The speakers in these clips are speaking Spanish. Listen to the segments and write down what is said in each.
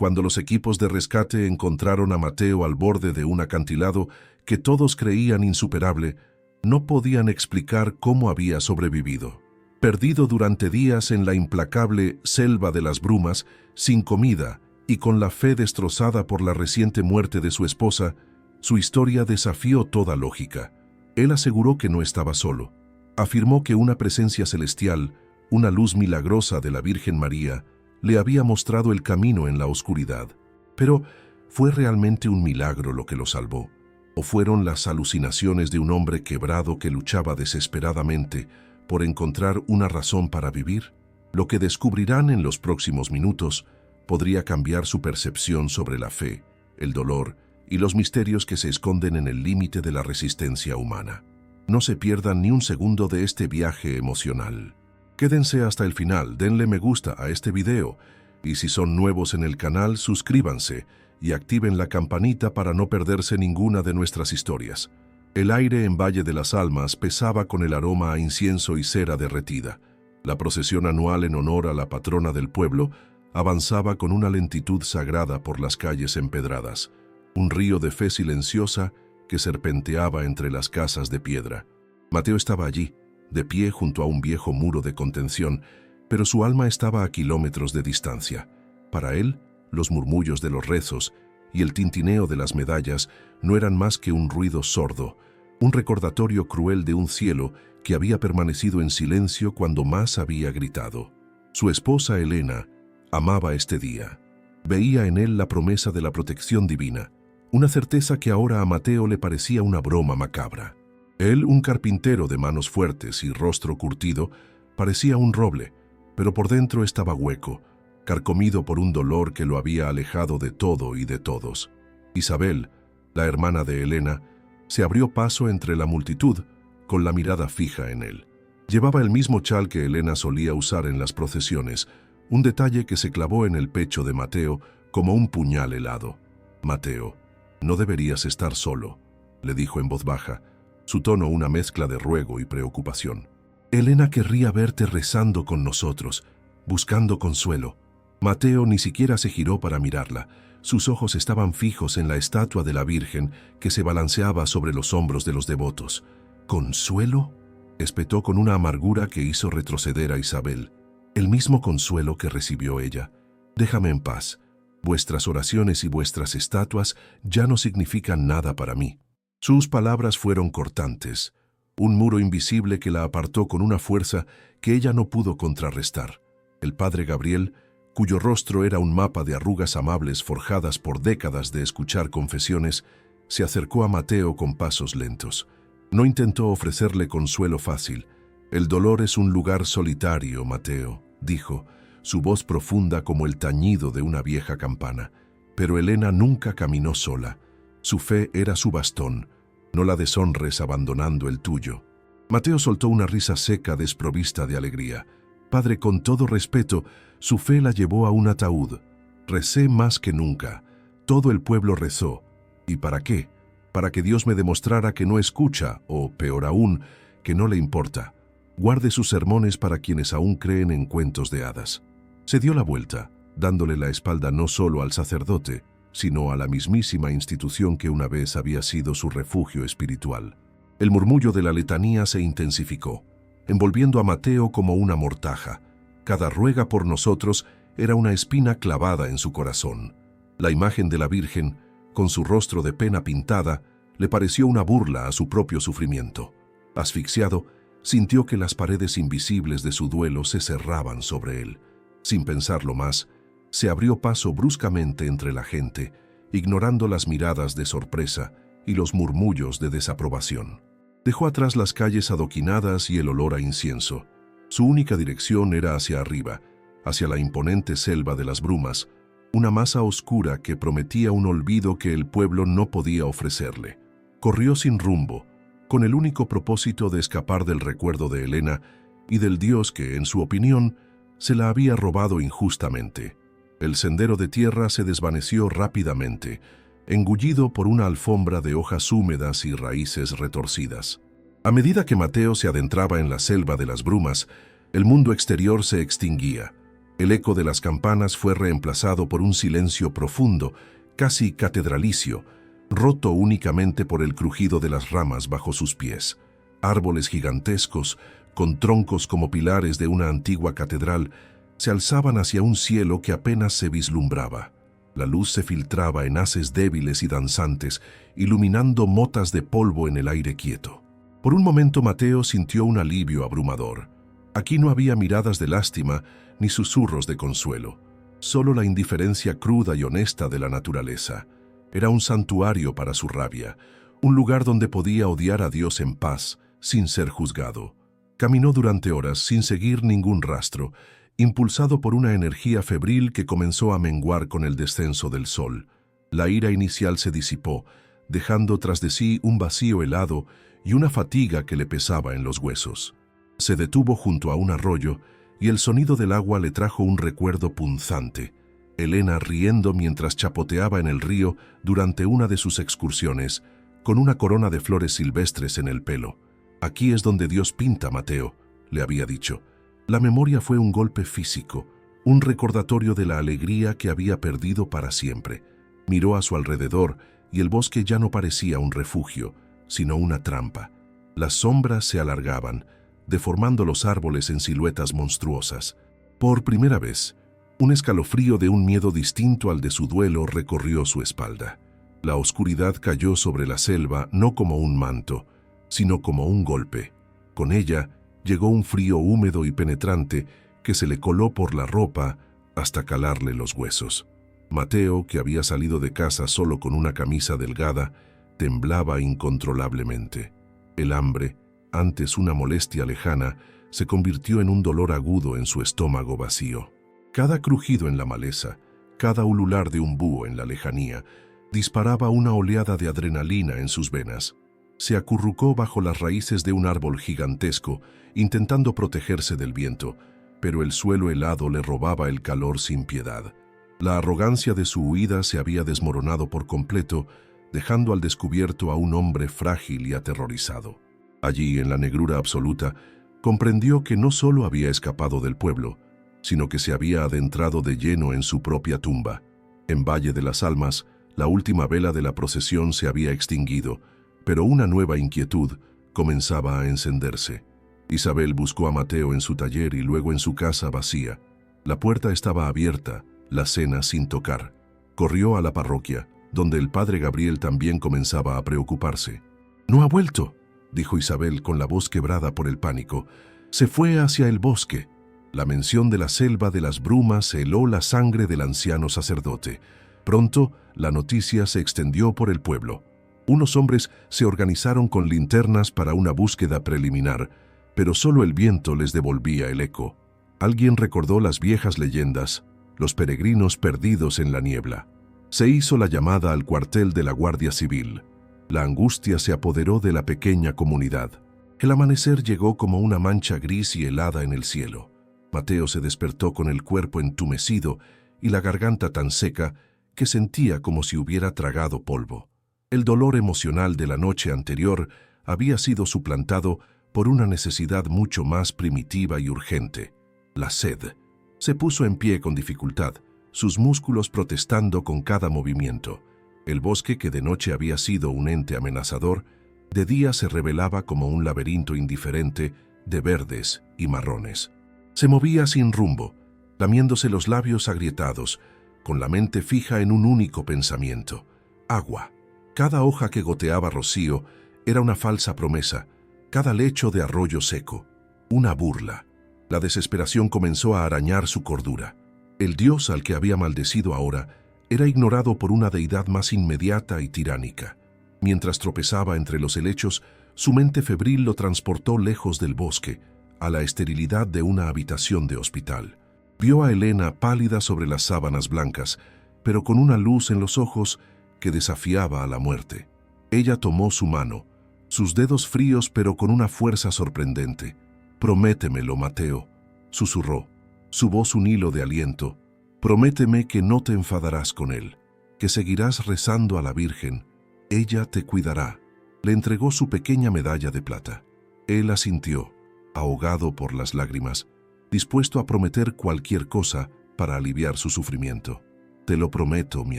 cuando los equipos de rescate encontraron a Mateo al borde de un acantilado que todos creían insuperable, no podían explicar cómo había sobrevivido. Perdido durante días en la implacable selva de las brumas, sin comida y con la fe destrozada por la reciente muerte de su esposa, su historia desafió toda lógica. Él aseguró que no estaba solo. Afirmó que una presencia celestial, una luz milagrosa de la Virgen María, le había mostrado el camino en la oscuridad. Pero, ¿fue realmente un milagro lo que lo salvó? ¿O fueron las alucinaciones de un hombre quebrado que luchaba desesperadamente por encontrar una razón para vivir? Lo que descubrirán en los próximos minutos podría cambiar su percepción sobre la fe, el dolor y los misterios que se esconden en el límite de la resistencia humana. No se pierdan ni un segundo de este viaje emocional. Quédense hasta el final, denle me gusta a este video y si son nuevos en el canal, suscríbanse y activen la campanita para no perderse ninguna de nuestras historias. El aire en Valle de las Almas pesaba con el aroma a incienso y cera derretida. La procesión anual en honor a la patrona del pueblo avanzaba con una lentitud sagrada por las calles empedradas, un río de fe silenciosa que serpenteaba entre las casas de piedra. Mateo estaba allí, de pie junto a un viejo muro de contención, pero su alma estaba a kilómetros de distancia. Para él, los murmullos de los rezos y el tintineo de las medallas no eran más que un ruido sordo, un recordatorio cruel de un cielo que había permanecido en silencio cuando más había gritado. Su esposa Elena amaba este día. Veía en él la promesa de la protección divina, una certeza que ahora a Mateo le parecía una broma macabra. Él, un carpintero de manos fuertes y rostro curtido, parecía un roble, pero por dentro estaba hueco, carcomido por un dolor que lo había alejado de todo y de todos. Isabel, la hermana de Elena, se abrió paso entre la multitud, con la mirada fija en él. Llevaba el mismo chal que Elena solía usar en las procesiones, un detalle que se clavó en el pecho de Mateo como un puñal helado. «Mateo, no deberías estar solo», le dijo en voz baja, su tono una mezcla de ruego y preocupación. «Elena querría verte rezando con nosotros, buscando consuelo». Mateo ni siquiera se giró para mirarla. Sus ojos estaban fijos en la estatua de la Virgen que se balanceaba sobre los hombros de los devotos. «¿Consuelo?», espetó con una amargura que hizo retroceder a Isabel. «El mismo consuelo que recibió ella. Déjame en paz. Vuestras oraciones y vuestras estatuas ya no significan nada para mí». Sus palabras fueron cortantes, un muro invisible que la apartó con una fuerza que ella no pudo contrarrestar. El padre Gabriel, cuyo rostro era un mapa de arrugas amables forjadas por décadas de escuchar confesiones, se acercó a Mateo con pasos lentos. No intentó ofrecerle consuelo fácil. «El dolor es un lugar solitario, Mateo», dijo, su voz profunda como el tañido de una vieja campana. Pero Elena nunca caminó sola. Su fe era su bastón. No la deshonres abandonando el tuyo. Mateo soltó una risa seca desprovista de alegría. «Padre, con todo respeto, su fe la llevó a un ataúd. Recé más que nunca. Todo el pueblo rezó. ¿Y para qué? Para que Dios me demostrara que no escucha, o, peor aún, que no le importa. Guarde sus sermones para quienes aún creen en cuentos de hadas». Se dio la vuelta, dándole la espalda no solo al sacerdote, sino a la mismísima institución que una vez había sido su refugio espiritual. El murmullo de la letanía se intensificó, envolviendo a Mateo como una mortaja. Cada ruega por nosotros era una espina clavada en su corazón. La imagen de la Virgen, con su rostro de pena pintada, le pareció una burla a su propio sufrimiento. Asfixiado, sintió que las paredes invisibles de su duelo se cerraban sobre él. Sin pensarlo más, se abrió paso bruscamente entre la gente, ignorando las miradas de sorpresa y los murmullos de desaprobación. Dejó atrás las calles adoquinadas y el olor a incienso. Su única dirección era hacia arriba, hacia la imponente selva de las brumas, una masa oscura que prometía un olvido que el pueblo no podía ofrecerle. Corrió sin rumbo, con el único propósito de escapar del recuerdo de Elena y del Dios que, en su opinión, se la había robado injustamente. El sendero de tierra se desvaneció rápidamente, engullido por una alfombra de hojas húmedas y raíces retorcidas. A medida que Mateo se adentraba en la selva de las brumas, el mundo exterior se extinguía. El eco de las campanas fue reemplazado por un silencio profundo, casi catedralicio, roto únicamente por el crujido de las ramas bajo sus pies. Árboles gigantescos, con troncos como pilares de una antigua catedral, se alzaban hacia un cielo que apenas se vislumbraba. La luz se filtraba en haces débiles y danzantes, iluminando motas de polvo en el aire quieto. Por un momento Mateo sintió un alivio abrumador. Aquí no había miradas de lástima ni susurros de consuelo, solo la indiferencia cruda y honesta de la naturaleza. Era un santuario para su rabia, un lugar donde podía odiar a Dios en paz, sin ser juzgado. Caminó durante horas sin seguir ningún rastro, impulsado por una energía febril que comenzó a menguar con el descenso del sol. La ira inicial se disipó, dejando tras de sí un vacío helado y una fatiga que le pesaba en los huesos. Se detuvo junto a un arroyo y el sonido del agua le trajo un recuerdo punzante. Elena riendo mientras chapoteaba en el río durante una de sus excursiones, con una corona de flores silvestres en el pelo. «Aquí es donde Dios pinta, Mateo», le había dicho. La memoria fue un golpe físico, un recordatorio de la alegría que había perdido para siempre. Miró a su alrededor y el bosque ya no parecía un refugio, sino una trampa. Las sombras se alargaban, deformando los árboles en siluetas monstruosas. Por primera vez, un escalofrío de un miedo distinto al de su duelo recorrió su espalda. La oscuridad cayó sobre la selva no como un manto, sino como un golpe. Con ella llegó un frío húmedo y penetrante que se le coló por la ropa hasta calarle los huesos. Mateo, que había salido de casa solo con una camisa delgada, temblaba incontrolablemente. El hambre, antes una molestia lejana, se convirtió en un dolor agudo en su estómago vacío. Cada crujido en la maleza, cada ulular de un búho en la lejanía, disparaba una oleada de adrenalina en sus venas. Se acurrucó bajo las raíces de un árbol gigantesco, intentando protegerse del viento, pero el suelo helado le robaba el calor sin piedad. La arrogancia de su huida se había desmoronado por completo, dejando al descubierto a un hombre frágil y aterrorizado. Allí, en la negrura absoluta, comprendió que no solo había escapado del pueblo, sino que se había adentrado de lleno en su propia tumba. En Valle de las Almas, la última vela de la procesión se había extinguido, pero una nueva inquietud comenzaba a encenderse. Isabel buscó a Mateo en su taller y luego en su casa vacía. La puerta estaba abierta, la cena sin tocar. Corrió a la parroquia, donde el padre Gabriel también comenzaba a preocuparse. «No ha vuelto», dijo Isabel con la voz quebrada por el pánico. «Se fue hacia el bosque». La mención de la selva de las brumas heló la sangre del anciano sacerdote. Pronto, la noticia se extendió por el pueblo. Unos hombres se organizaron con linternas para una búsqueda preliminar, pero solo el viento les devolvía el eco. Alguien recordó las viejas leyendas, los peregrinos perdidos en la niebla. Se hizo la llamada al cuartel de la Guardia Civil. La angustia se apoderó de la pequeña comunidad. El amanecer llegó como una mancha gris y helada en el cielo. Mateo se despertó con el cuerpo entumecido y la garganta tan seca que sentía como si hubiera tragado polvo. El dolor emocional de la noche anterior había sido suplantado por una necesidad mucho más primitiva y urgente: la sed. Se puso en pie con dificultad, sus músculos protestando con cada movimiento. El bosque, que de noche había sido un ente amenazador, de día se revelaba como un laberinto indiferente de verdes y marrones. Se movía sin rumbo, lamiéndose los labios agrietados, con la mente fija en un único pensamiento: agua. Cada hoja que goteaba rocío era una falsa promesa, cada lecho de arroyo seco, una burla. La desesperación comenzó a arañar su cordura. El Dios al que había maldecido ahora era ignorado por una deidad más inmediata y tiránica. Mientras tropezaba entre los helechos, su mente febril lo transportó lejos del bosque, a la esterilidad de una habitación de hospital. Vio a Elena pálida sobre las sábanas blancas, pero con una luz en los ojos que desafiaba a la muerte. Ella tomó su mano, sus dedos fríos pero con una fuerza sorprendente. «Prométemelo, Mateo», susurró, su voz un hilo de aliento. «Prométeme que no te enfadarás con él, que seguirás rezando a la Virgen. Ella te cuidará». Le entregó su pequeña medalla de plata. Él asintió, ahogado por las lágrimas. dispuesto a prometer cualquier cosa para aliviar su sufrimiento. «Te lo prometo, mi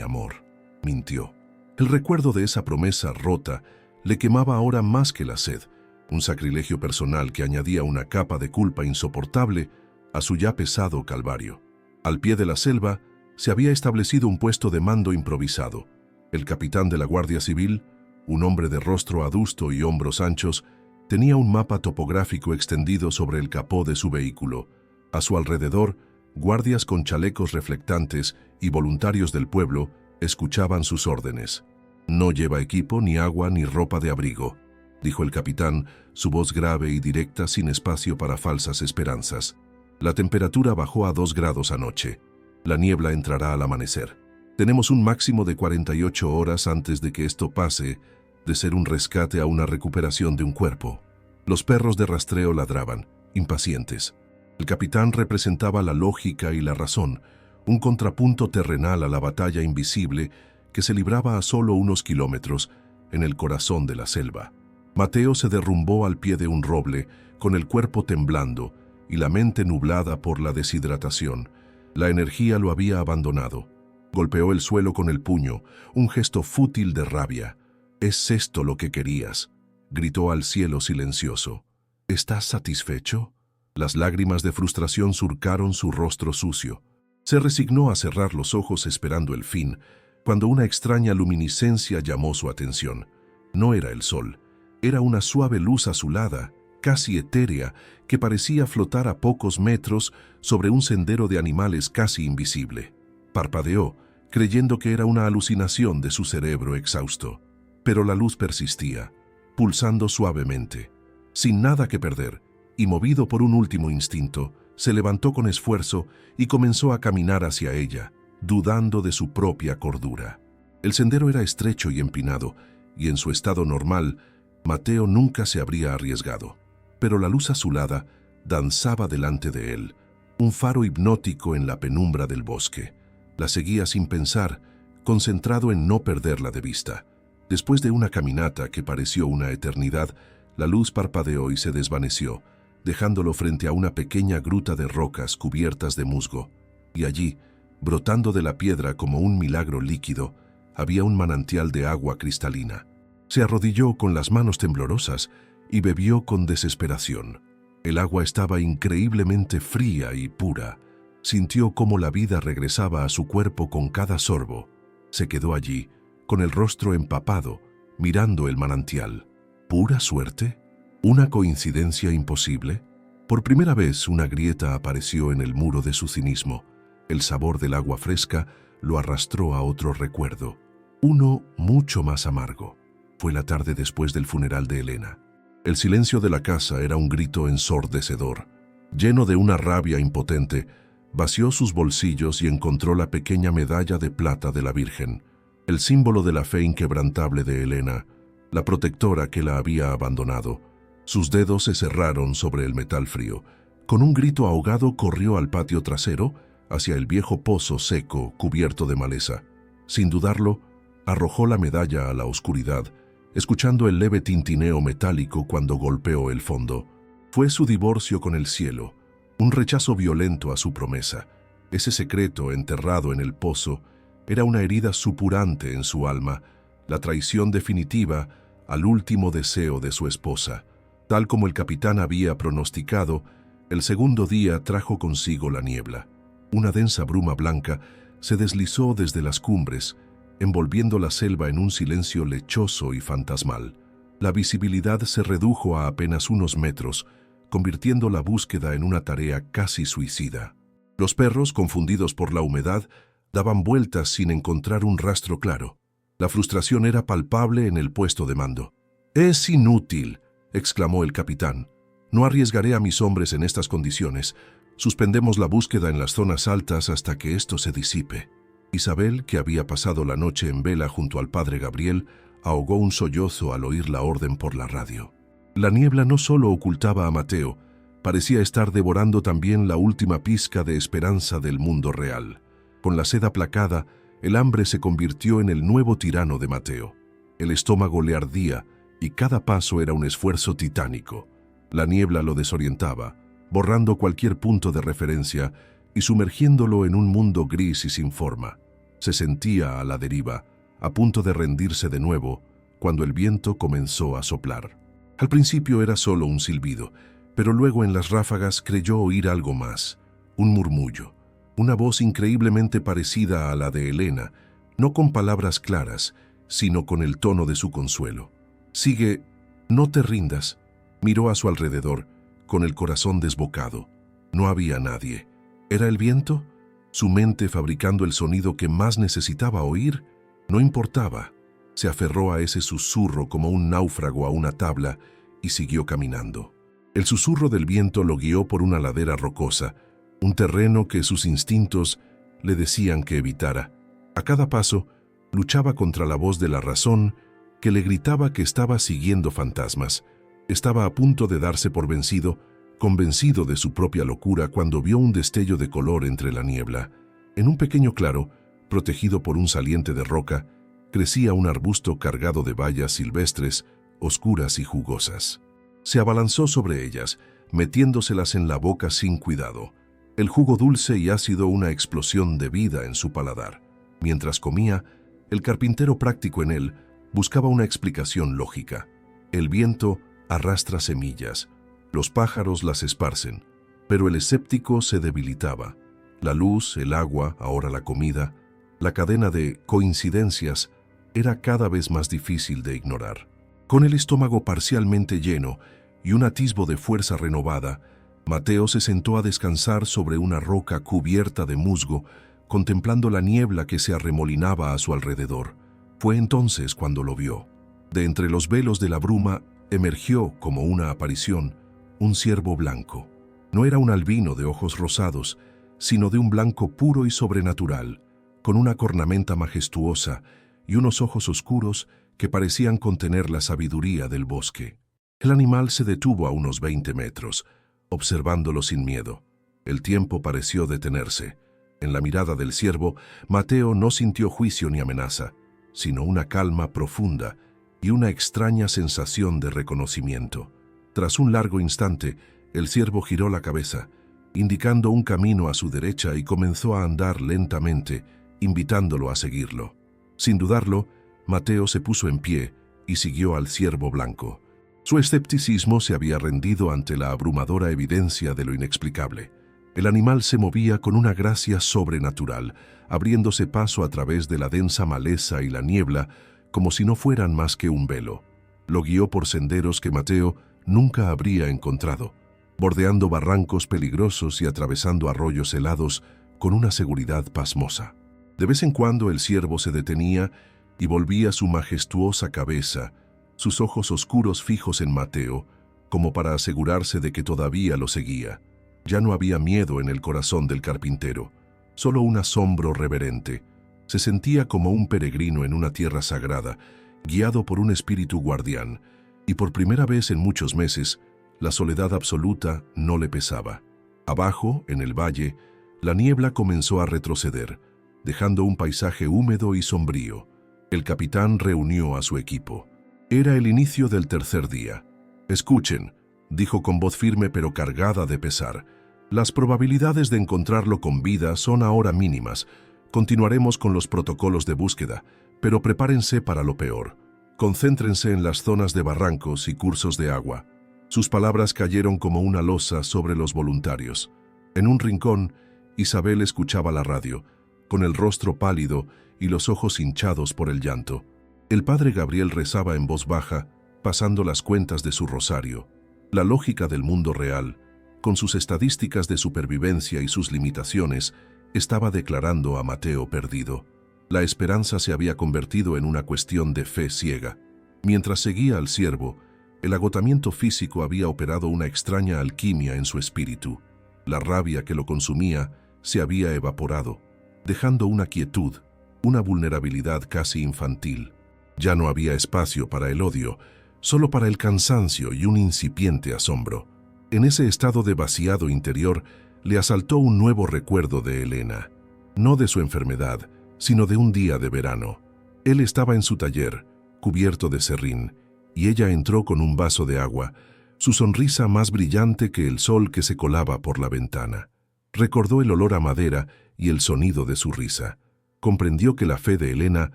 amor», mintió. El recuerdo de esa promesa rota le quemaba ahora más que la sed, un sacrilegio personal que añadía una capa de culpa insoportable a su ya pesado calvario. Al pie de la selva se había establecido un puesto de mando improvisado. El capitán de la Guardia Civil, un hombre de rostro adusto y hombros anchos, tenía un mapa topográfico extendido sobre el capó de su vehículo. A su alrededor, guardias con chalecos reflectantes y voluntarios del pueblo escuchaban sus órdenes. «No lleva equipo, ni agua, ni ropa de abrigo», dijo el capitán, su voz grave y directa sin espacio para falsas esperanzas. «La temperatura bajó a 2 grados anoche. La niebla entrará al amanecer. Tenemos un máximo de 48 horas antes de que esto pase de ser un rescate a una recuperación de un cuerpo». Los perros de rastreo ladraban, impacientes. El capitán representaba la lógica y la razón, un contrapunto terrenal a la batalla invisible que se libraba a solo unos kilómetros en el corazón de la selva. Mateo se derrumbó al pie de un roble, con el cuerpo temblando y la mente nublada por la deshidratación. La energía lo había abandonado. Golpeó el suelo con el puño, un gesto fútil de rabia. «¿Es esto lo que querías?», gritó al cielo silencioso. «¿Estás satisfecho?». Las lágrimas de frustración surcaron su rostro sucio. Se resignó a cerrar los ojos esperando el fin, cuando una extraña luminiscencia llamó su atención. No era el sol, era una suave luz azulada, casi etérea, que parecía flotar a pocos metros sobre un sendero de animales casi invisible. Parpadeó, creyendo que era una alucinación de su cerebro exhausto. Pero la luz persistía, pulsando suavemente. Sin nada que perder, y movido por un último instinto, se levantó con esfuerzo y comenzó a caminar hacia ella, dudando de su propia cordura. El sendero era estrecho y empinado, y en su estado normal, Mateo nunca se habría arriesgado. Pero la luz azulada danzaba delante de él, un faro hipnótico en la penumbra del bosque. La seguía sin pensar, concentrado en no perderla de vista. Después de una caminata que pareció una eternidad, la luz parpadeó y se desvaneció, dejándolo frente a una pequeña gruta de rocas cubiertas de musgo. Y allí, brotando de la piedra como un milagro líquido, había un manantial de agua cristalina. Se arrodilló con las manos temblorosas y bebió con desesperación. El agua estaba increíblemente fría y pura. Sintió cómo la vida regresaba a su cuerpo con cada sorbo. Se quedó allí, con el rostro empapado, mirando el manantial. ¿Pura suerte? ¿Una coincidencia imposible? Por primera vez una grieta apareció en el muro de su cinismo. El sabor del agua fresca lo arrastró a otro recuerdo, uno mucho más amargo. Fue la tarde después del funeral de Elena. El silencio de la casa era un grito ensordecedor. Lleno de una rabia impotente, vació sus bolsillos y encontró la pequeña medalla de plata de la Virgen, el símbolo de la fe inquebrantable de Elena, la protectora que la había abandonado. Sus dedos se cerraron sobre el metal frío. Con un grito ahogado corrió al patio trasero, hacia el viejo pozo seco cubierto de maleza. Sin dudarlo, arrojó la medalla a la oscuridad, escuchando el leve tintineo metálico cuando golpeó el fondo. Fue su divorcio con el cielo, un rechazo violento a su promesa. Ese secreto enterrado en el pozo era una herida supurante en su alma, la traición definitiva al último deseo de su esposa. Tal como el capitán había pronosticado, el segundo día trajo consigo la niebla. Una densa bruma blanca se deslizó desde las cumbres, envolviendo la selva en un silencio lechoso y fantasmal. La visibilidad se redujo a apenas unos metros, convirtiendo la búsqueda en una tarea casi suicida. Los perros, confundidos por la humedad, daban vueltas sin encontrar un rastro claro. La frustración era palpable en el puesto de mando. «Es inútil», exclamó el capitán. «No arriesgaré a mis hombres en estas condiciones. Suspendemos la búsqueda en las zonas altas hasta que esto se disipe». Isabel, que había pasado la noche en vela junto al padre Gabriel, ahogó un sollozo al oír la orden por la radio. La niebla no solo ocultaba a Mateo, parecía estar devorando también la última pizca de esperanza del mundo real. Con la sed aplacada, el hambre se convirtió en el nuevo tirano de Mateo. El estómago le ardía y cada paso era un esfuerzo titánico. La niebla lo desorientaba, borrando cualquier punto de referencia y sumergiéndolo en un mundo gris y sin forma. Se sentía a la deriva, a punto de rendirse de nuevo, cuando el viento comenzó a soplar. Al principio era solo un silbido, pero luego en las ráfagas creyó oír algo más, un murmullo, una voz increíblemente parecida a la de Elena, no con palabras claras, sino con el tono de su consuelo. «Sigue, no te rindas». Miró a su alrededor, con el corazón desbocado. No había nadie. ¿Era el viento? ¿Su mente fabricando el sonido que más necesitaba oír? No importaba. Se aferró a ese susurro como un náufrago a una tabla y siguió caminando. El susurro del viento lo guió por una ladera rocosa, un terreno que sus instintos le decían que evitara. A cada paso, luchaba contra la voz de la razón que le gritaba que estaba siguiendo fantasmas. Estaba a punto de darse por vencido, convencido de su propia locura cuando vio un destello de color entre la niebla. En un pequeño claro, protegido por un saliente de roca, crecía un arbusto cargado de bayas silvestres, oscuras y jugosas. Se abalanzó sobre ellas, metiéndoselas en la boca sin cuidado. El jugo dulce y ácido una explosión de vida en su paladar. Mientras comía, el carpintero práctico en él buscaba una explicación lógica. El viento arrastra semillas, los pájaros las esparcen, pero el escéptico se debilitaba. La luz, el agua, ahora la comida, la cadena de coincidencias era cada vez más difícil de ignorar. Con el estómago parcialmente lleno y un atisbo de fuerza renovada, Mateo se sentó a descansar sobre una roca cubierta de musgo, contemplando la niebla que se arremolinaba a su alrededor. Fue entonces cuando lo vio. De entre los velos de la bruma emergió, como una aparición, un ciervo blanco. No era un albino de ojos rosados, sino de un blanco puro y sobrenatural, con una cornamenta majestuosa y unos ojos oscuros que parecían contener la sabiduría del bosque. El animal se detuvo a unos 20 metros, observándolo sin miedo. El tiempo pareció detenerse. En la mirada del ciervo, Mateo no sintió juicio ni amenaza, sino una calma profunda y una extraña sensación de reconocimiento. Tras un largo instante, el ciervo giró la cabeza, indicando un camino a su derecha y comenzó a andar lentamente, invitándolo a seguirlo. Sin dudarlo, Mateo se puso en pie y siguió al ciervo blanco. Su escepticismo se había rendido ante la abrumadora evidencia de lo inexplicable. El animal se movía con una gracia sobrenatural, abriéndose paso a través de la densa maleza y la niebla, como si no fueran más que un velo. Lo guió por senderos que Mateo nunca habría encontrado, bordeando barrancos peligrosos y atravesando arroyos helados con una seguridad pasmosa. De vez en cuando el ciervo se detenía y volvía su majestuosa cabeza, sus ojos oscuros fijos en Mateo, como para asegurarse de que todavía lo seguía. Ya no había miedo en el corazón del carpintero, solo un asombro reverente. Se sentía como un peregrino en una tierra sagrada, guiado por un espíritu guardián, y por primera vez en muchos meses, la soledad absoluta no le pesaba. Abajo, en el valle, la niebla comenzó a retroceder, dejando un paisaje húmedo y sombrío. El capitán reunió a su equipo. Era el inicio del tercer día. «Escuchen», dijo con voz firme pero cargada de pesar. «Las probabilidades de encontrarlo con vida son ahora mínimas. Continuaremos con los protocolos de búsqueda, pero prepárense para lo peor. Concéntrense en las zonas de barrancos y cursos de agua». Sus palabras cayeron como una losa sobre los voluntarios. En un rincón, Isabel escuchaba la radio, con el rostro pálido y los ojos hinchados por el llanto. El padre Gabriel rezaba en voz baja, pasando las cuentas de su rosario. La lógica del mundo real, con sus estadísticas de supervivencia y sus limitaciones, estaba declarando a Mateo perdido. La esperanza se había convertido en una cuestión de fe ciega. Mientras seguía al ciervo, el agotamiento físico había operado una extraña alquimia en su espíritu. La rabia que lo consumía se había evaporado, dejando una quietud, una vulnerabilidad casi infantil. Ya no había espacio para el odio, solo para el cansancio y un incipiente asombro. En ese estado de vaciado interior le asaltó un nuevo recuerdo de Elena, no de su enfermedad, sino de un día de verano. Él estaba en su taller, cubierto de serrín, y ella entró con un vaso de agua, su sonrisa más brillante que el sol que se colaba por la ventana. Recordó el olor a madera y el sonido de su risa. Comprendió que la fe de Elena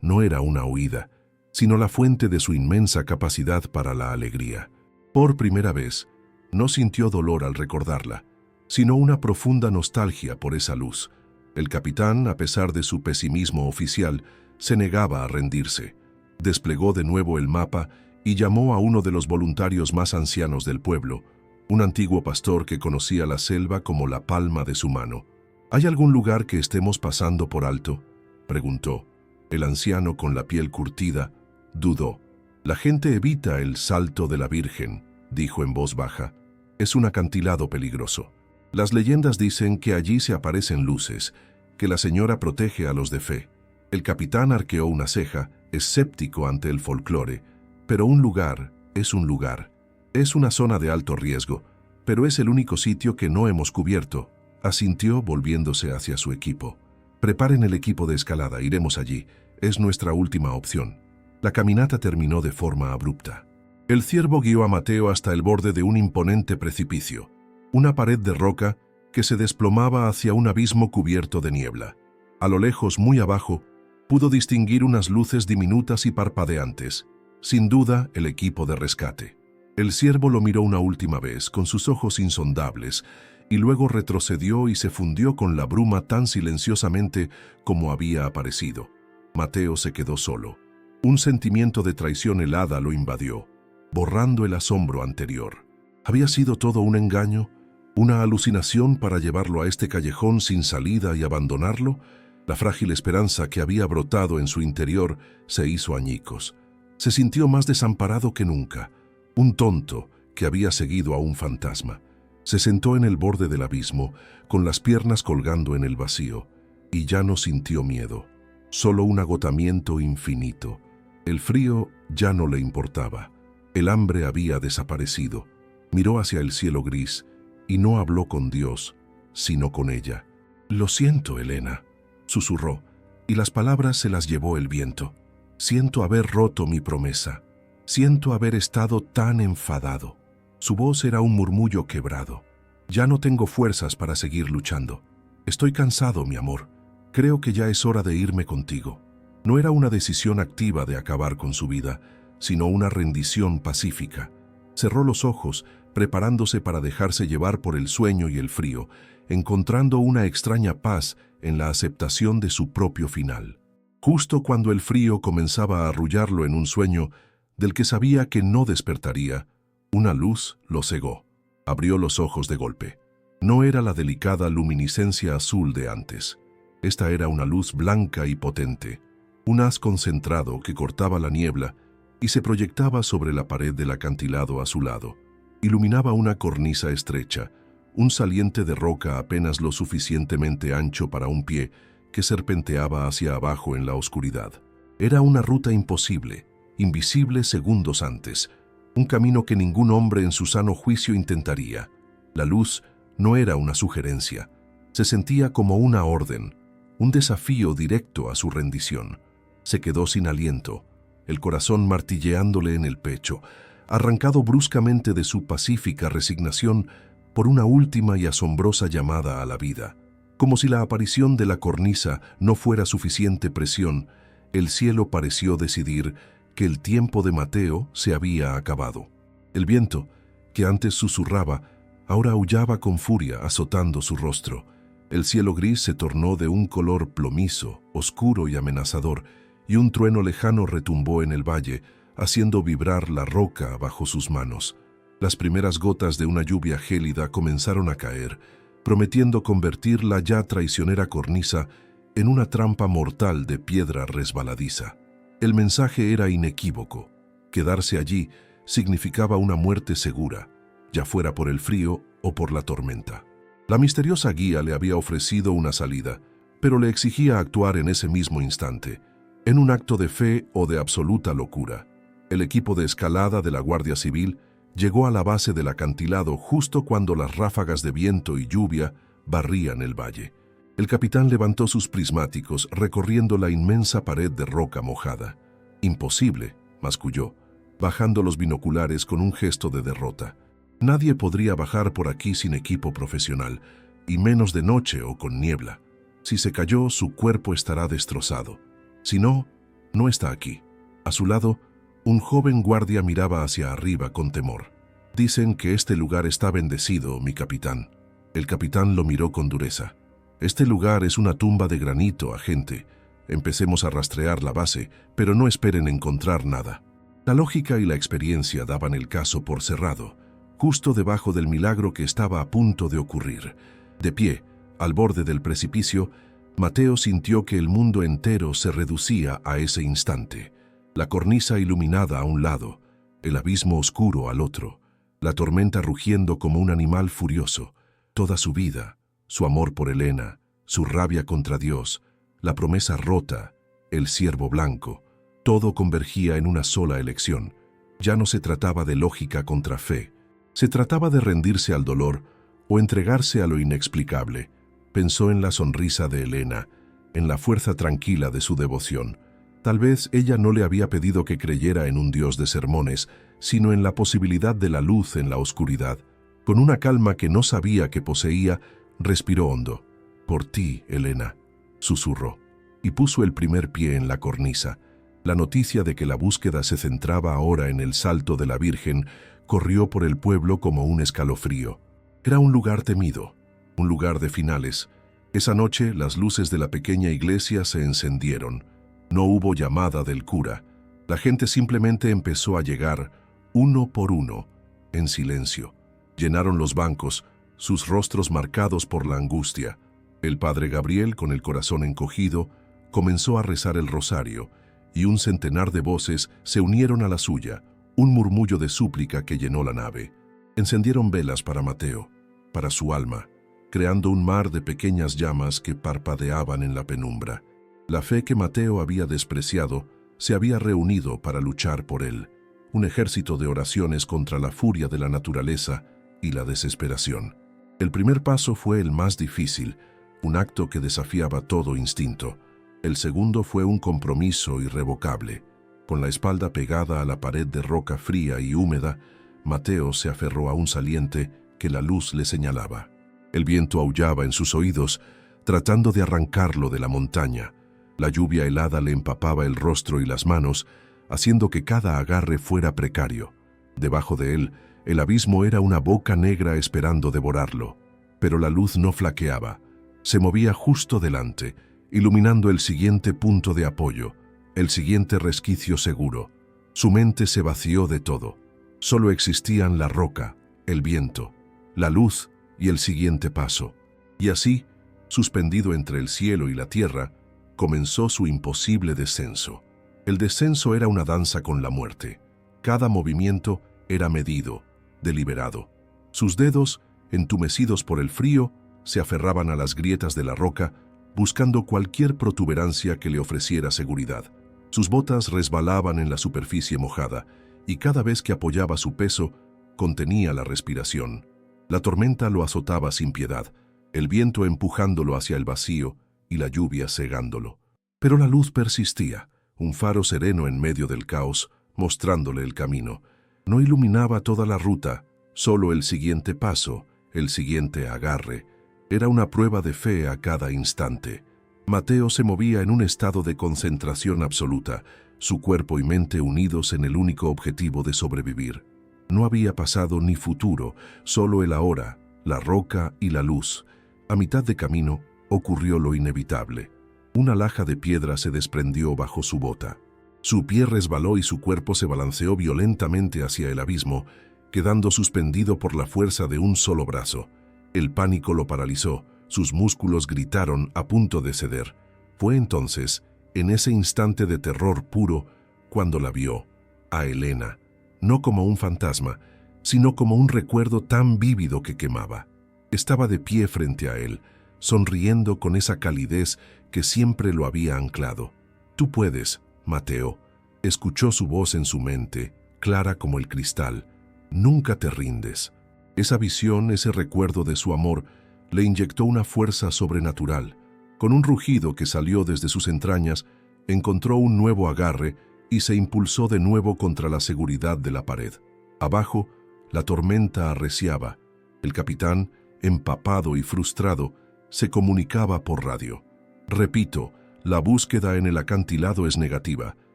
no era una huida, sino la fuente de su inmensa capacidad para la alegría. Por primera vez, no sintió dolor al recordarla, sino una profunda nostalgia por esa luz. El capitán, a pesar de su pesimismo oficial, se negaba a rendirse. Desplegó de nuevo el mapa y llamó a uno de los voluntarios más ancianos del pueblo, un antiguo pastor que conocía la selva como la palma de su mano. ¿Hay algún lugar que estemos pasando por alto?, preguntó. El anciano, con la piel curtida, dudó. La gente evita el Salto de la Virgen, dijo en voz baja. Es un acantilado peligroso. Las leyendas dicen que allí se aparecen luces, que la señora protege a los de fe. El capitán arqueó una ceja, escéptico ante el folclore, pero un lugar es un lugar. Es una zona de alto riesgo, pero es el único sitio que no hemos cubierto, asintió volviéndose hacia su equipo. Preparen el equipo de escalada, iremos allí. Es nuestra última opción. La caminata terminó de forma abrupta. El ciervo guió a Mateo hasta el borde de un imponente precipicio, una pared de roca que se desplomaba hacia un abismo cubierto de niebla. A lo lejos, muy abajo, pudo distinguir unas luces diminutas y parpadeantes, sin duda el equipo de rescate. El ciervo lo miró una última vez con sus ojos insondables y luego retrocedió y se fundió con la bruma tan silenciosamente como había aparecido. Mateo se quedó solo. Un sentimiento de traición helada lo invadió, borrando el asombro anterior. ¿Había sido todo un engaño? ¿Una alucinación para llevarlo a este callejón sin salida y abandonarlo? La frágil esperanza que había brotado en su interior se hizo añicos. Se sintió más desamparado que nunca, un tonto que había seguido a un fantasma. Se sentó en el borde del abismo, con las piernas colgando en el vacío, y ya no sintió miedo, solo un agotamiento infinito. El frío ya no le importaba. El hambre había desaparecido. Miró hacia el cielo gris y no habló con Dios, sino con ella. «Lo siento, Elena», susurró, y las palabras se las llevó el viento. «Siento haber roto mi promesa. Siento haber estado tan enfadado». Su voz era un murmullo quebrado. «Ya no tengo fuerzas para seguir luchando. Estoy cansado, mi amor. Creo que ya es hora de irme contigo». No era una decisión activa de acabar con su vida, sino una rendición pacífica. Cerró los ojos, preparándose para dejarse llevar por el sueño y el frío, encontrando una extraña paz en la aceptación de su propio final. Justo cuando el frío comenzaba a arrullarlo en un sueño del que sabía que no despertaría, una luz lo cegó. Abrió los ojos de golpe. No era la delicada luminiscencia azul de antes. Esta era una luz blanca y potente, un haz concentrado que cortaba la niebla y se proyectaba sobre la pared del acantilado a su lado. Iluminaba una cornisa estrecha, un saliente de roca apenas lo suficientemente ancho para un pie que serpenteaba hacia abajo en la oscuridad. Era una ruta imposible, invisible segundos antes, un camino que ningún hombre en su sano juicio intentaría. La luz no era una sugerencia, se sentía como una orden, un desafío directo a su rendición. Se quedó sin aliento, el corazón martilleándole en el pecho, arrancado bruscamente de su pacífica resignación por una última y asombrosa llamada a la vida. Como si la aparición de la cornisa no fuera suficiente presión, el cielo pareció decidir que el tiempo de Mateo se había acabado. El viento, que antes susurraba, ahora aullaba con furia azotando su rostro. El cielo gris se tornó de un color plomizo, oscuro y amenazador, y un trueno lejano retumbó en el valle, haciendo vibrar la roca bajo sus manos. Las primeras gotas de una lluvia gélida comenzaron a caer, prometiendo convertir la ya traicionera cornisa en una trampa mortal de piedra resbaladiza. El mensaje era inequívoco. Quedarse allí significaba una muerte segura, ya fuera por el frío o por la tormenta. La misteriosa guía le había ofrecido una salida, pero le exigía actuar en ese mismo instante, en un acto de fe o de absoluta locura. El equipo de escalada de la Guardia Civil llegó a la base del acantilado justo cuando las ráfagas de viento y lluvia barrían el valle. El capitán levantó sus prismáticos recorriendo la inmensa pared de roca mojada. «Imposible», masculló, bajando los binoculares con un gesto de derrota. Nadie podría bajar por aquí sin equipo profesional, y menos de noche o con niebla. Si se cayó, su cuerpo estará destrozado. Si no, no está aquí. A su lado, un joven guardia miraba hacia arriba con temor. Dicen que este lugar está bendecido, mi capitán. El capitán lo miró con dureza. Este lugar es una tumba de granito, agente. Empecemos a rastrear la base, pero no esperen encontrar nada. La lógica y la experiencia daban el caso por cerrado, justo debajo del milagro que estaba a punto de ocurrir. De pie, al borde del precipicio, Mateo sintió que el mundo entero se reducía a ese instante. La cornisa iluminada a un lado, el abismo oscuro al otro, la tormenta rugiendo como un animal furioso. Toda su vida, su amor por Helena, su rabia contra Dios, la promesa rota, el ciervo blanco, todo convergía en una sola elección. Ya no se trataba de lógica contra fe, se trataba de rendirse al dolor o entregarse a lo inexplicable. Pensó en la sonrisa de Helena, en la fuerza tranquila de su devoción. Tal vez ella no le había pedido que creyera en un Dios de sermones, sino en la posibilidad de la luz en la oscuridad. Con una calma que no sabía que poseía, respiró hondo. «Por ti, Helena», susurró, y puso el primer pie en la cornisa. La noticia de que la búsqueda se centraba ahora en el Salto de la Virgen corrió por el pueblo como un escalofrío. Era un lugar temido, un lugar de finales. Esa noche las luces de la pequeña iglesia se encendieron. No hubo llamada del cura. La gente simplemente empezó a llegar, uno por uno, en silencio. Llenaron los bancos, sus rostros marcados por la angustia. El padre Gabriel, con el corazón encogido, comenzó a rezar el rosario, y un centenar de voces se unieron a la suya, un murmullo de súplica que llenó la nave. Encendieron velas para Mateo, para su alma, creando un mar de pequeñas llamas que parpadeaban en la penumbra. La fe que Mateo había despreciado se había reunido para luchar por él, un ejército de oraciones contra la furia de la naturaleza y la desesperación. El primer paso fue el más difícil, un acto que desafiaba todo instinto. El segundo fue un compromiso irrevocable. Con la espalda pegada a la pared de roca fría y húmeda, Mateo se aferró a un saliente que la luz le señalaba. El viento aullaba en sus oídos, tratando de arrancarlo de la montaña. La lluvia helada le empapaba el rostro y las manos, haciendo que cada agarre fuera precario. Debajo de él, el abismo era una boca negra esperando devorarlo. Pero la luz no flaqueaba. Se movía justo delante, iluminando el siguiente punto de apoyo, el siguiente resquicio seguro. Su mente se vació de todo. Solo existían la roca, el viento, la luz y el siguiente paso. Y así, suspendido entre el cielo y la tierra, comenzó su imposible descenso. El descenso era una danza con la muerte. Cada movimiento era medido, deliberado. Sus dedos, entumecidos por el frío, se aferraban a las grietas de la roca, buscando cualquier protuberancia que le ofreciera seguridad. Sus botas resbalaban en la superficie mojada, y cada vez que apoyaba su peso, contenía la respiración. La tormenta lo azotaba sin piedad, el viento empujándolo hacia el vacío y la lluvia cegándolo. Pero la luz persistía, un faro sereno en medio del caos, mostrándole el camino. No iluminaba toda la ruta, solo el siguiente paso, el siguiente agarre. Era una prueba de fe a cada instante. Mateo se movía en un estado de concentración absoluta, su cuerpo y mente unidos en el único objetivo de sobrevivir. No había pasado ni futuro, solo el ahora, la roca y la luz. A mitad de camino ocurrió lo inevitable. Una laja de piedra se desprendió bajo su bota. Su pie resbaló y su cuerpo se balanceó violentamente hacia el abismo, quedando suspendido por la fuerza de un solo brazo. El pánico lo paralizó, sus músculos gritaron a punto de ceder. Fue entonces, en ese instante de terror puro, cuando la vio, a Helena, no como un fantasma, sino como un recuerdo tan vívido que quemaba. Estaba de pie frente a él, sonriendo con esa calidez que siempre lo había anclado. «Tú puedes, Mateo», escuchó su voz en su mente, clara como el cristal. «Nunca te rindes». Esa visión, ese recuerdo de su amor, le inyectó una fuerza sobrenatural. Con un rugido que salió desde sus entrañas, encontró un nuevo agarre y se impulsó de nuevo contra la seguridad de la pared. Abajo, La tormenta arreciaba. El capitán, empapado y frustrado, se comunicaba por radio. Repito, la búsqueda en el acantilado es negativa.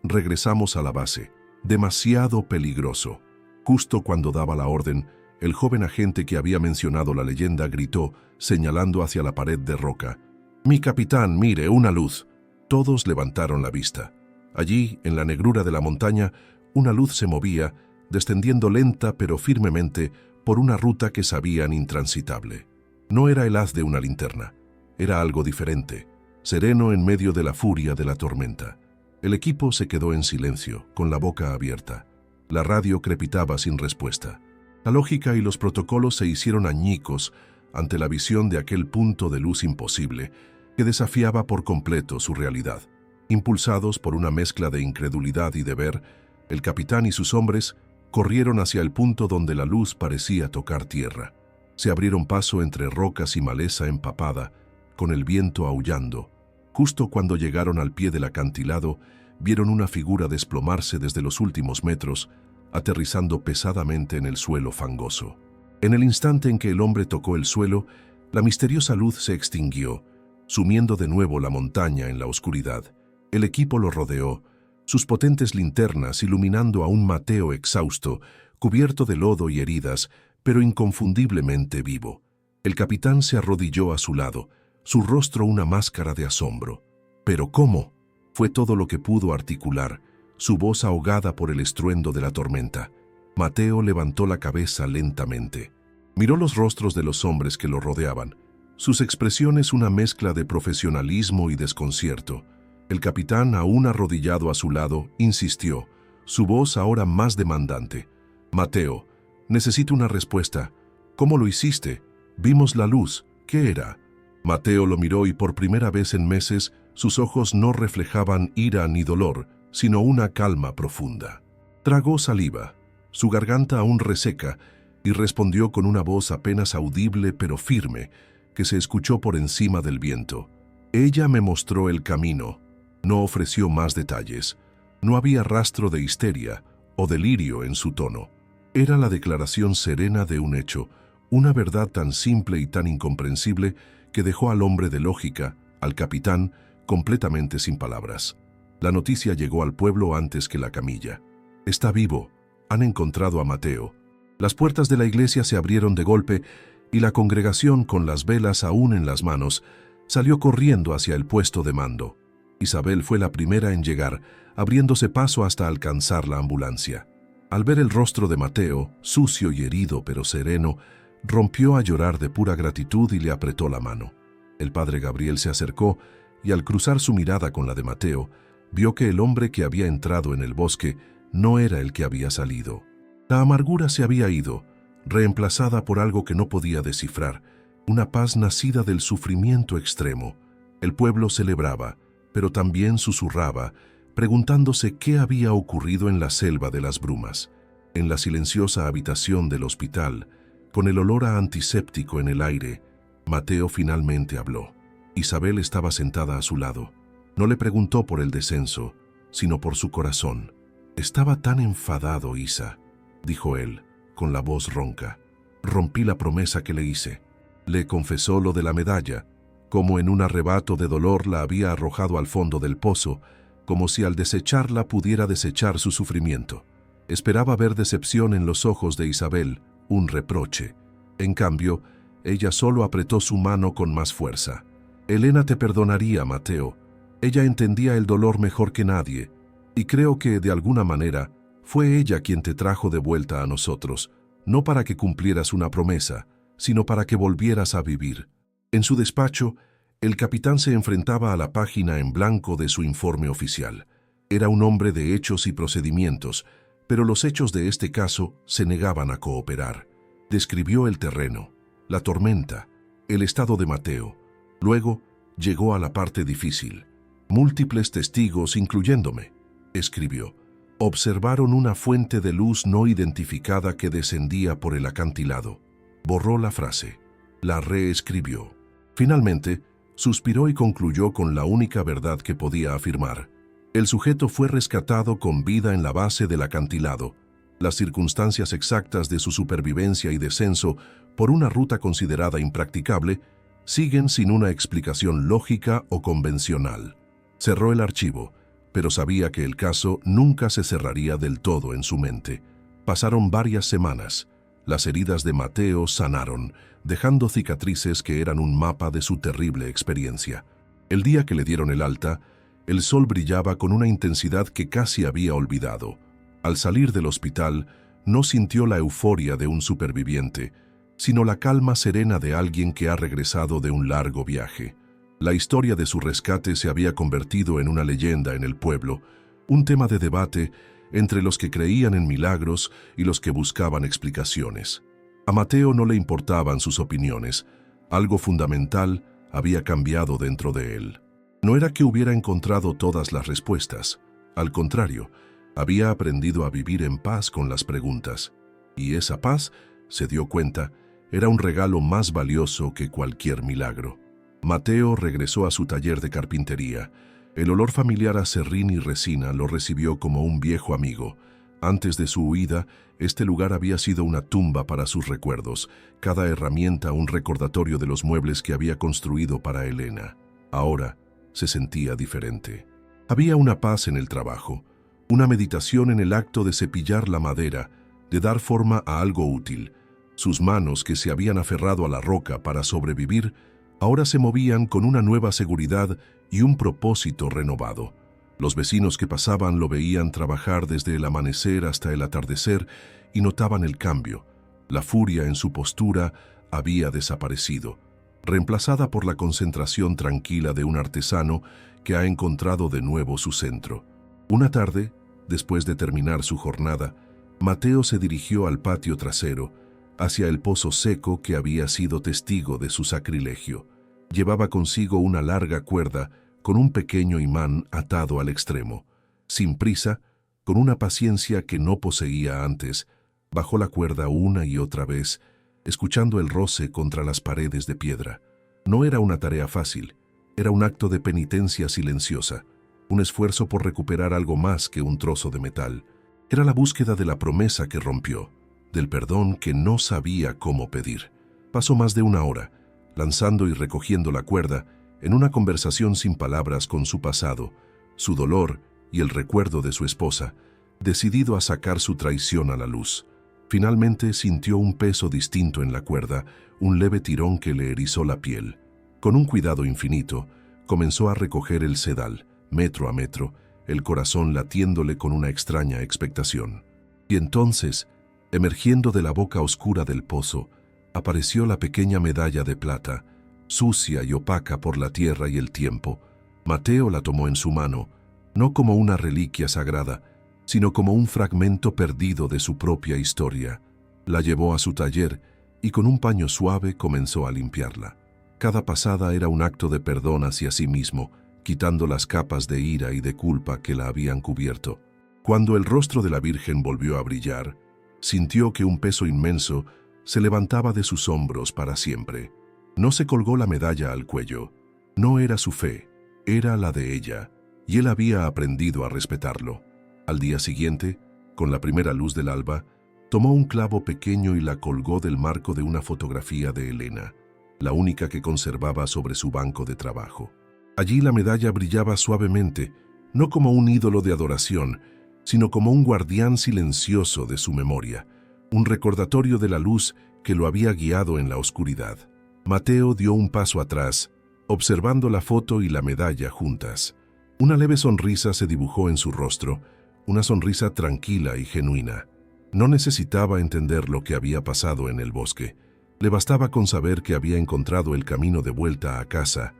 Regresamos a la base. Demasiado peligroso. Justo cuando daba la orden, el joven agente que había mencionado la leyenda gritó, señalando hacia la pared de roca: «Mi capitán, mire, una luz». Todos levantaron la vista. Allí, en la negrura de la montaña, una luz se movía, descendiendo lenta pero firmemente por una ruta que sabían intransitable. No era el haz de una linterna. Era algo diferente, sereno en medio de la furia de la tormenta. El equipo se quedó en silencio, con la boca abierta. La radio crepitaba sin respuesta. La lógica y los protocolos se hicieron añicos ante la visión de aquel punto de luz imposible que desafiaba por completo su realidad. Impulsados por una mezcla de incredulidad y deber, el capitán y sus hombres corrieron hacia el punto donde la luz parecía tocar tierra. Se abrieron paso entre rocas y maleza empapada, con el viento aullando. Justo cuando llegaron al pie del acantilado, vieron una figura desplomarse desde los últimos metros, aterrizando pesadamente en el suelo fangoso. En el instante en que el hombre tocó el suelo, la misteriosa luz se extinguió, sumiendo de nuevo la montaña en la oscuridad. El equipo lo rodeó, sus potentes linternas iluminando a un Mateo exhausto, cubierto de lodo y heridas, pero inconfundiblemente vivo. El capitán se arrodilló a su lado, su rostro una máscara de asombro. ¿Pero cómo? Fue todo lo que pudo articular, su voz ahogada por el estruendo de la tormenta. Mateo levantó la cabeza lentamente. Miró los rostros de los hombres que lo rodeaban, sus expresiones una mezcla de profesionalismo y desconcierto. El capitán, aún arrodillado a su lado, insistió, su voz ahora más demandante. «Mateo, necesito una respuesta. ¿Cómo lo hiciste? Vimos la luz. ¿Qué era?» Mateo lo miró y por primera vez en meses sus ojos no reflejaban ira ni dolor, sino una calma profunda. Tragó saliva, su garganta aún reseca, y respondió con una voz apenas audible pero firme, que se escuchó por encima del viento. «Ella me mostró el camino». No ofreció más detalles. No había rastro de histeria o delirio en su tono. Era la declaración serena de un hecho, una verdad tan simple y tan incomprensible que dejó al hombre de lógica, al capitán, completamente sin palabras. La noticia llegó al pueblo antes que la camilla. «Está vivo. Han encontrado a Mateo». Las puertas de la iglesia se abrieron de golpe y la congregación, con las velas aún en las manos, salió corriendo hacia el puesto de mando. Isabel fue la primera en llegar, abriéndose paso hasta alcanzar la ambulancia. Al ver el rostro de Mateo, sucio y herido pero sereno, rompió a llorar de pura gratitud y le apretó la mano. El padre Gabriel se acercó y al cruzar su mirada con la de Mateo, vio que el hombre que había entrado en el bosque no era el que había salido. La amargura se había ido, reemplazada por algo que no podía descifrar, una paz nacida del sufrimiento extremo. El pueblo celebraba, pero también susurraba, preguntándose qué había ocurrido en la selva de las brumas. En la silenciosa habitación del hospital, con el olor a antiséptico en el aire, Mateo finalmente habló. Isabel estaba sentada a su lado. No le preguntó por el descenso, sino por su corazón. «Estaba tan enfadado, Isa», dijo él, con la voz ronca. «Rompí la promesa que le hice». Le confesó lo de la medalla, como en un arrebato de dolor la había arrojado al fondo del pozo, como si al desecharla pudiera desechar su sufrimiento. Esperaba ver decepción en los ojos de Isabel, un reproche. En cambio, ella solo apretó su mano con más fuerza. «Elena te perdonaría, Mateo. Ella entendía el dolor mejor que nadie, y creo que, de alguna manera, fue ella quien te trajo de vuelta a nosotros, no para que cumplieras una promesa, sino para que volvieras a vivir». En su despacho, el capitán se enfrentaba a la página en blanco de su informe oficial. Era un hombre de hechos y procedimientos, pero los hechos de este caso se negaban a cooperar. Describió el terreno, la tormenta, el estado de Mateo. Luego llegó a la parte difícil. «Múltiples testigos, incluyéndome», escribió, «observaron una fuente de luz no identificada que descendía por el acantilado». Borró la frase. La reescribió. Finalmente, suspiró y concluyó con la única verdad que podía afirmar. El sujeto fue rescatado con vida en la base del acantilado. Las circunstancias exactas de su supervivencia y descenso por una ruta considerada impracticable siguen sin una explicación lógica o convencional. Cerró el archivo, pero sabía que el caso nunca se cerraría del todo en su mente. Pasaron varias semanas. Las heridas de Mateo sanaron, dejando cicatrices que eran un mapa de su terrible experiencia. El día que le dieron el alta, el sol brillaba con una intensidad que casi había olvidado. Al salir del hospital, no sintió la euforia de un superviviente, sino la calma serena de alguien que ha regresado de un largo viaje. La historia de su rescate se había convertido en una leyenda en el pueblo, un tema de debate entre los que creían en milagros y los que buscaban explicaciones. A Mateo no le importaban sus opiniones. Algo fundamental había cambiado dentro de él. No era que hubiera encontrado todas las respuestas. Al contrario, había aprendido a vivir en paz con las preguntas. Y esa paz, se dio cuenta, era un regalo más valioso que cualquier milagro. Mateo regresó a su taller de carpintería. El olor familiar a serrín y resina lo recibió como un viejo amigo. Antes de su huida, este lugar había sido una tumba para sus recuerdos, cada herramienta un recordatorio de los muebles que había construido para Elena. Ahora se sentía diferente. Había una paz en el trabajo, una meditación en el acto de cepillar la madera, de dar forma a algo útil. Sus manos, que se habían aferrado a la roca para sobrevivir, ahora se movían con una nueva seguridad y un propósito renovado. Los vecinos que pasaban lo veían trabajar desde el amanecer hasta el atardecer y notaban el cambio. La furia en su postura había desaparecido, reemplazada por la concentración tranquila de un artesano que ha encontrado de nuevo su centro. Una tarde, después de terminar su jornada, Mateo se dirigió al patio trasero, hacia el pozo seco que había sido testigo de su sacrilegio. Llevaba consigo una larga cuerda con un pequeño imán atado al extremo. Sin prisa, con una paciencia que no poseía antes, bajó la cuerda una y otra vez, escuchando el roce contra las paredes de piedra. No era una tarea fácil, era un acto de penitencia silenciosa, un esfuerzo por recuperar algo más que un trozo de metal. Era la búsqueda de la promesa que rompió, del perdón que no sabía cómo pedir. Pasó más de una hora, lanzando y recogiendo la cuerda, en una conversación sin palabras con su pasado, su dolor y el recuerdo de su esposa, decidido a sacar su traición a la luz. Finalmente sintió un peso distinto en la cuerda, un leve tirón que le erizó la piel. Con un cuidado infinito, comenzó a recoger el sedal, metro a metro, el corazón latiéndole con una extraña expectación. Y entonces, emergiendo de la boca oscura del pozo, apareció la pequeña medalla de plata, sucia y opaca por la tierra y el tiempo. Mateo la tomó en su mano, no como una reliquia sagrada, sino como un fragmento perdido de su propia historia. La llevó a su taller y con un paño suave comenzó a limpiarla. Cada pasada era un acto de perdón hacia sí mismo, quitando las capas de ira y de culpa que la habían cubierto. Cuando el rostro de la Virgen volvió a brillar, sintió que un peso inmenso se levantaba de sus hombros para siempre. No se colgó la medalla al cuello. No era su fe, era la de ella, y él había aprendido a respetarlo. Al día siguiente, con la primera luz del alba, tomó un clavo pequeño y la colgó del marco de una fotografía de Elena, la única que conservaba sobre su banco de trabajo. Allí la medalla brillaba suavemente, no como un ídolo de adoración, sino como un guardián silencioso de su memoria, un recordatorio de la luz que lo había guiado en la oscuridad. Mateo dio un paso atrás, observando la foto y la medalla juntas. Una leve sonrisa se dibujó en su rostro, una sonrisa tranquila y genuina. No necesitaba entender lo que había pasado en el bosque. Le bastaba con saber que había encontrado el camino de vuelta a casa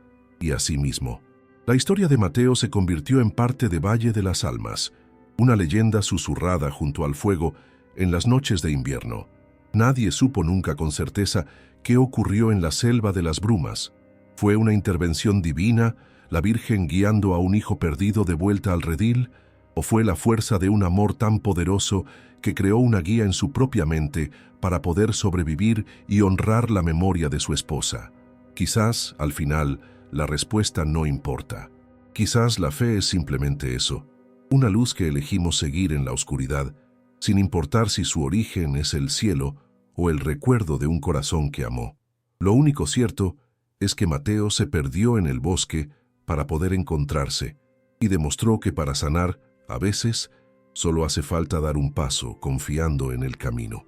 y a sí mismo. La historia de Mateo se convirtió en parte de Valle de las Almas, una leyenda susurrada junto al fuego en las noches de invierno. Nadie supo nunca con certeza qué ocurrió en la selva de las brumas. ¿Fue una intervención divina, la Virgen guiando a un hijo perdido de vuelta al redil? ¿O fue la fuerza de un amor tan poderoso que creó una guía en su propia mente para poder sobrevivir y honrar la memoria de su esposa? Quizás, al final, la respuesta no importa. Quizás la fe es simplemente eso, una luz que elegimos seguir en la oscuridad, sin importar si su origen es el cielo o el recuerdo de un corazón que amó. Lo único cierto es que Mateo se perdió en el bosque para poder encontrarse y demostró que para sanar, a veces, solo hace falta dar un paso confiando en el camino.